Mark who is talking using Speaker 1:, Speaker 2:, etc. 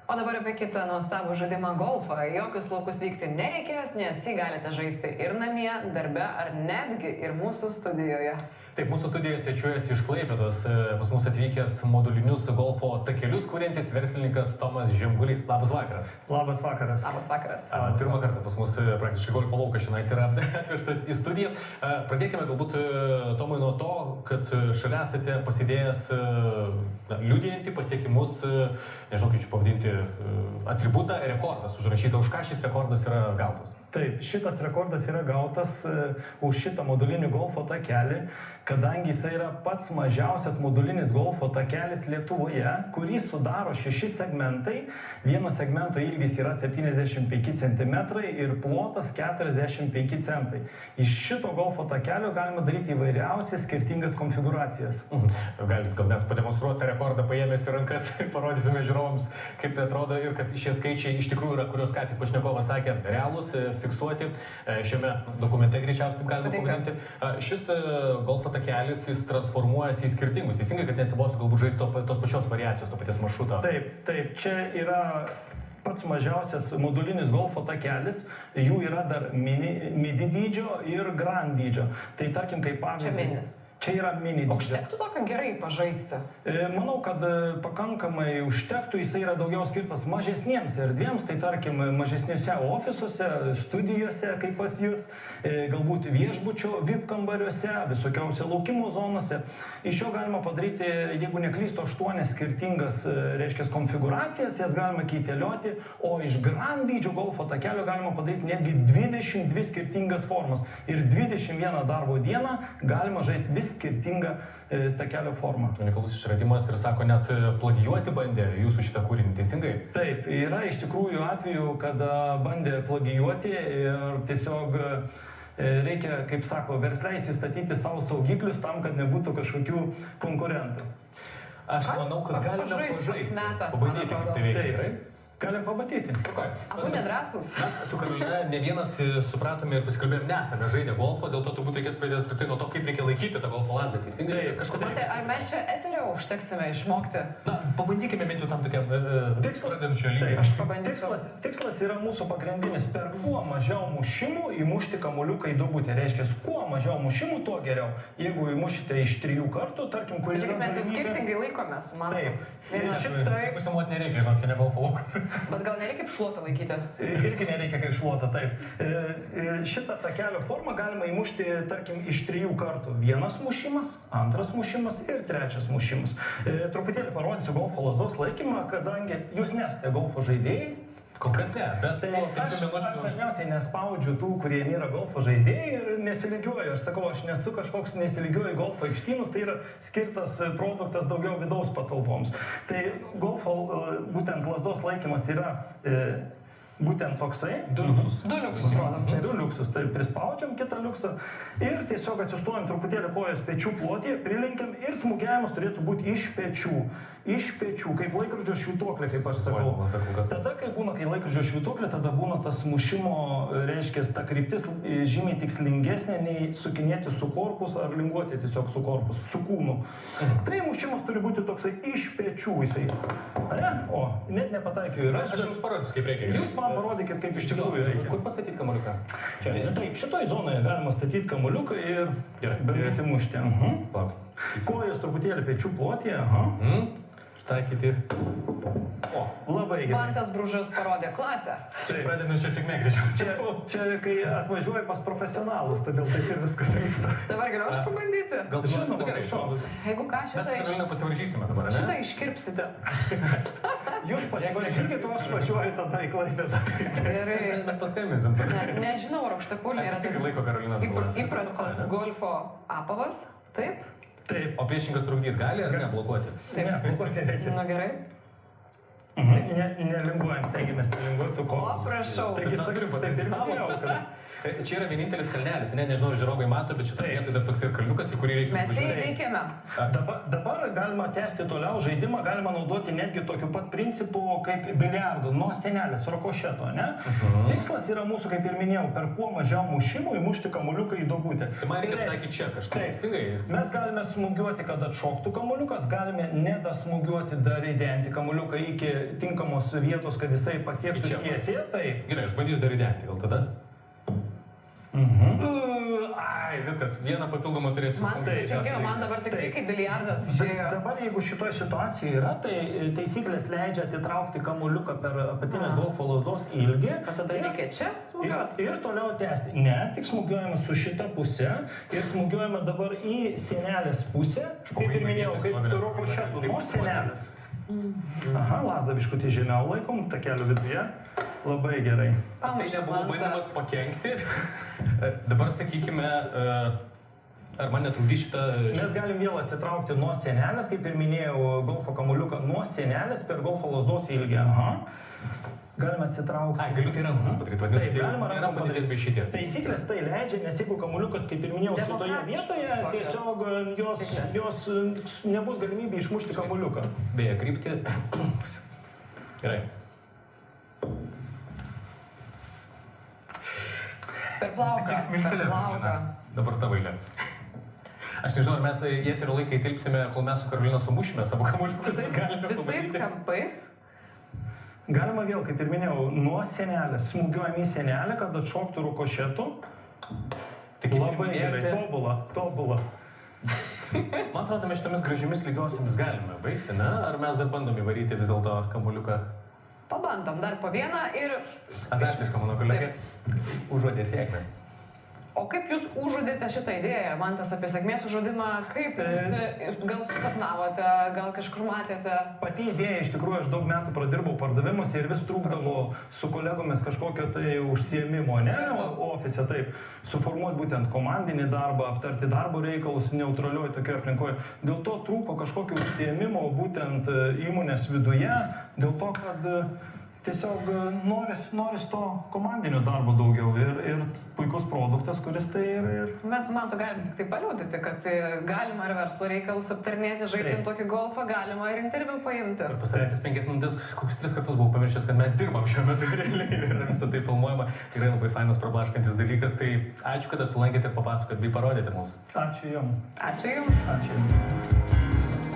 Speaker 1: O dabar apie kitą nuostabų žaidimą golfą. Jokius laukus vykti nereikės, nes jį galite žaisti ir namie, darbe ar netgi ir mūsų studijoje.
Speaker 2: Taip, mūsų studijoje svečiuojasi iš Klaipėdos pas mus atvykęs modulinius golfo takelius kuriantis verslininkas Tomas Žemgulys. Labas vakaras.
Speaker 3: Labas vakaras.
Speaker 1: Labas vakaras.
Speaker 2: Pirmą kartą pas mus praktiškai golfo laukas šiandien yra atvežtas į studiją. Pradėkime galbūt, Tomai, nuo to, kad šalia esate pasidėjęs liudijantį pasiekimus, nežinau kaip čia pavadinti, atributą, rekordas užrašyta. Už ką šis rekordas yra gautas?
Speaker 3: Taip, šitas rekordas yra gautas už šitą modulinį golfo takelį, kadangi jis yra pats mažiausias modulinis golfo takelis Lietuvoje, kurį sudaro 6 segmentai. Vieno segmento ilgis yra 75 cm ir plotas 45 cm. Iš šito golfo takelio galima daryti įvairiausias skirtingas konfiguracijas.
Speaker 2: Galit gal net pademonstruoti tą rekordą paėmęs į rankas, parodysime žiūrovams, kaip tai atrodo ir kad šie skaičiai iš tikrųjų yra, kuriuos ką tik pašnekovas sakė, realūs, fiksuoti. Šiame dokumente greičiausiai taip galima pavadinti. Šis golfo takelis, jis transformuojasi į skirtingus. Teisingai, kad nesibostų galbūt žaisti tos pačios variacijos, to paties maršruto.
Speaker 3: Taip, čia yra pats mažiausias modulinis golfo takelis, jų yra dar midi dydžio ir grand dydžio. Tai tarkim, kaip pavyzdį. Čia yra mini dydžio.
Speaker 1: Užtektų tokio gerai pažaisti?
Speaker 3: Manau, kad pakankamai užtektų, jisai yra daugiau skirtas mažesniems erdvėms, tai tarkim mažesniuose ofisuose, studijose, kaip pas jūs, galbūt viešbučio VIP kambariuose, visokiausia laukimo zonose. Iš jo galima padaryti, jeigu neklystu, 8 skirtingas, reiškia, konfiguracijas, jas galima keitelioti, o iš grand dydžio golfo takelio galima padaryti netgi 22 skirtingas formas. Ir 21 darbo dieną galima žaisti vis skirtingą takelio formą.
Speaker 2: Unikalus išradimas ir sako, net plagijuoti bandė jūsų šitą kūrinį, teisingai?
Speaker 3: Taip, yra iš tikrųjų atvejų, kada bandė plagijuoti ir tiesiog reikia, kaip sako, versle įsistatyti savo saugiklius tam, kad nebūtų kažkokių konkurentų.
Speaker 2: Aš manau, kad galime pažaisti.
Speaker 1: Pabandykime,
Speaker 2: kaip tai veikia, gerai?
Speaker 3: Galim pamatyti.
Speaker 1: Abu nedrąsūs.
Speaker 2: Mes su Karolina ne vienas supratome ir pasikalbėjom, nesame žaidę golfo, dėl to turbūt reikės pradėti apskritai nuo to, kaip reikia laikyti tą golfo lazdą, teisingai?
Speaker 1: Ar mes čia eterio užteksime išmokti?
Speaker 2: Na, pabandykime bent jau tam tokiam pradedančio lygio.
Speaker 3: Tikslas yra mūsų pagrindinis. Per kuo mažiau mušimų įmušti kamuoliuką į duobutę. Reiškia, kuo mažiau mušimų, tuo geriau. Jeigu įmušite iš 3 kartų, tarkim, kuris yra
Speaker 1: mes jau skirtingai laikomės, man.
Speaker 2: Taip. Pasimuoti nereikia, žinok, čia ne golfo laukas.
Speaker 1: Bet gal nereikia kaip šluotą laikyti?
Speaker 3: Irgi nereikia kaip šluotą, taip. Šitą takelio formą galima įmušti, tarkim, iš 3 kartų. Vienas mušimas, antras mušimas ir trečias mušimas. Truputėlį parodysiu golfo lazdos laikymą, kadangi jūs nesate golfo žaidėjai.
Speaker 2: Kol kas ne, bet
Speaker 3: aš dažniausiai nespaudžiu tų, kurie nėra golfo žaidėjai ir nesilygiuoju. Aš sakau, aš nesu kažkoks nesilygiuoju į golfo aikštynus, tai yra skirtas produktas daugiau vidaus patalpoms. Tai golfo būtent lazdos laikymas yra būtent toksai.
Speaker 2: 2 liuksus.
Speaker 1: 2 liuksus rodom.
Speaker 3: 2 liuksus. Tai prispaudžiam kitą liuksą ir tiesiog atsistojam truputėlį kojos pečių plotyje, prilenkiam ir smūgiavimas turėtų būti iš pečių. Iš pečių, kaip laikrodžio švytuoklė, kaip aš sakau. Tada, kai būna, kai laikrodžio švytuoklė, tada būna tas mušimo, reiškia, ta kryptis žymiai tikslingesnė nei sukinėti su korpusu ar linguoti tiesiog su korpusu, su kūnu. Tai mušimas turi būti toksai iš pečių jisai. Ar ne? O, net nepataikiau ir
Speaker 2: aš jums parodysiu, kaip reikia.
Speaker 3: Jūs man parodykit, kaip iš tikrųjų reikia.
Speaker 2: Kur pastatyti kamuoliuką?
Speaker 3: Taip, šitoj zonoje galima statyti kamuoliuką ir bandyti mušti. Kojas truputėlį pečių plotyje.
Speaker 2: Taikyti. O,
Speaker 3: labai gerai.
Speaker 1: Man tas bružas parodė klasę.
Speaker 2: Čia pradedančio sėkmė greičiausiai.
Speaker 3: Čia kai atvažiuoji pas profesionalus, todėl taip ir viskas vyksta.
Speaker 1: Dabar galiu aš pabandyti?
Speaker 2: Gal tai žinoma, gerai,
Speaker 1: jeigu ką,
Speaker 2: šitą pasivaržysime dabar, ne?
Speaker 1: Šitą iškirpsite.
Speaker 3: Jūs pasivaržykit, o aš važiuoju tada į Klaipėdą.
Speaker 1: Gerai.
Speaker 2: Mes paskambinsim.
Speaker 1: Nežinau, ar aukštakulniai yra tas įprastas golfo apavas. Taip?
Speaker 3: Taip.
Speaker 2: O priešingas trukdyti gali ar ne blokuoti?
Speaker 1: Taip.
Speaker 3: Ne, blokuoti reikia.
Speaker 1: Na gerai.
Speaker 3: Nelinguojam, stengiamės nelinguoti su komu.
Speaker 1: O, prašau.
Speaker 3: Taigi, taip ir minėjau, kad
Speaker 2: Čia yra vienintelis kalnelis, nežinau, žiūrovai mato, bet šitą vietą dar toks ir kalniukas, į kurį reikia
Speaker 1: važiuoti. Mes įveikėme.
Speaker 3: Dabar galima tęsti toliau žaidimą, galima naudoti netgi tokiu pat principu kaip biliardo, nuo senelės, rokošeto, ne? Tikslas yra mūsų, kaip ir minėjau, per kuo mažiau mušimų įmušti kamuoliuką į duobutę.
Speaker 2: Tai man reikia taikyti čia kažką.
Speaker 3: Mes galime smūgiuoti, kad atšoktų kamuoliukas, galime nedasmūgiuoti, dar įdenti kamuoliuką iki tinkamos vietos, kad jisai pasiektų
Speaker 2: Čia.
Speaker 3: tiesiai, tai...
Speaker 2: Gerai, aš bandysiu dar įdėti, gal tada? Ai, viskas, vieną papildomą turėsiu.
Speaker 1: Man sudėtingiau, man dabar tikrai kaip biliardas išėjo.
Speaker 3: Dabar jeigu šitoje situacijoje yra, tai taisyklės leidžia atitraukti kamuoliuką per apatinės golfo lazdos ilgį.
Speaker 1: O tada reikia čia smūgiuoti.
Speaker 3: Ir toliau tęsti. Ne, tik smūgiuojame su šita pusė ir smūgiuojame dabar į sienelės pusę. Kaip ir minėjau, kaip Roko šetų, nuo sienelės. Aha, lasdą biškutį žemiau laikom, takelio viduje. Labai gerai.
Speaker 2: Tai nebuvo bandymas pakenkti. Dabar sakykime, ar man netrukdys šitą...
Speaker 3: Mes galim vėl atsitraukti nuo sienelės, kaip ir minėjau, golfo kamuoliuką nuo sienelės per golfo lazdos ilgį. Aha. Galime atsitraukti.
Speaker 2: Ai, galiu tai rankomis padaryti, vadinasi,
Speaker 3: Taip, galima
Speaker 2: nėra
Speaker 3: rankom
Speaker 2: padėties be išeities.
Speaker 3: Taisyklės tai leidžia, nes jeigu kamuoliukas, kaip ir minėjau, šitoje vietoje, tiesiog jos nebus galimybė išmušti kamuoliuką.
Speaker 2: Beje, krypti... Gerai.
Speaker 1: Per plauką. Per plauką.
Speaker 2: Dabar ta vailė. Aš nežinau, ar mes į eterio laiką įtilpsime, kol mes su Karolina sumušime savo kamuoliukus.
Speaker 1: Visais kampais.
Speaker 3: Galima vėl, kaip ir minėjau, nuo sienelės. Smūgiuojam į sienelę, kad atšoktų rukošėtų. Labai gerai. Tobula.
Speaker 2: Man atrodo, mes šitomis gražiomis lygiosiamis galime baigti, ne? Ar mes dar bandom įvaryti vis dėlto kamuoliuką?
Speaker 1: Pabandom dar po vieną ir...
Speaker 2: Azartiška, mano kolegė. Užuodė sėkmę.
Speaker 1: O kaip jūs užuodėte šitą idėją? Man tas apie sėkmės užuodimą, kaip jūs gal susapnavote, gal kažkur matėte?
Speaker 3: Pati idėja, iš tikrųjų, aš daug metų pradirbau pardavimuose ir vis trūkdavo su kolegomis kažkokio tai užsiėmimo, ne? Ofise taip, suformuoti būtent komandinį darbą, aptarti darbo reikalus neutralioj tokioje aplinkoje. Dėl to trūko kažkokio užsiėmimo būtent įmonės viduje, dėl to, kad tiesiog noris to komandinio darbo daugiau ir puikus produktas, kuris tai ir...
Speaker 1: Mes, man to galim tik tai paliūdyti, kad galima ir verslo reikalus aptarnėti, žaidžiant tokį golfą, galima ir interviu paimti.
Speaker 2: Ir pasarėsis 5 minutės, kokius 3 kartus buvau pamiršęs, kad mes dirbam šiuo metu realiai ir visą tai filmuojama. Tikrai labai fainas, prablaškantis dalykas, tai ačiū, kad apsilankėte ir papasakot bei parodėte mums.
Speaker 3: Ačiū Jums.
Speaker 1: Ačiū Jums.
Speaker 3: Ačiū Jums.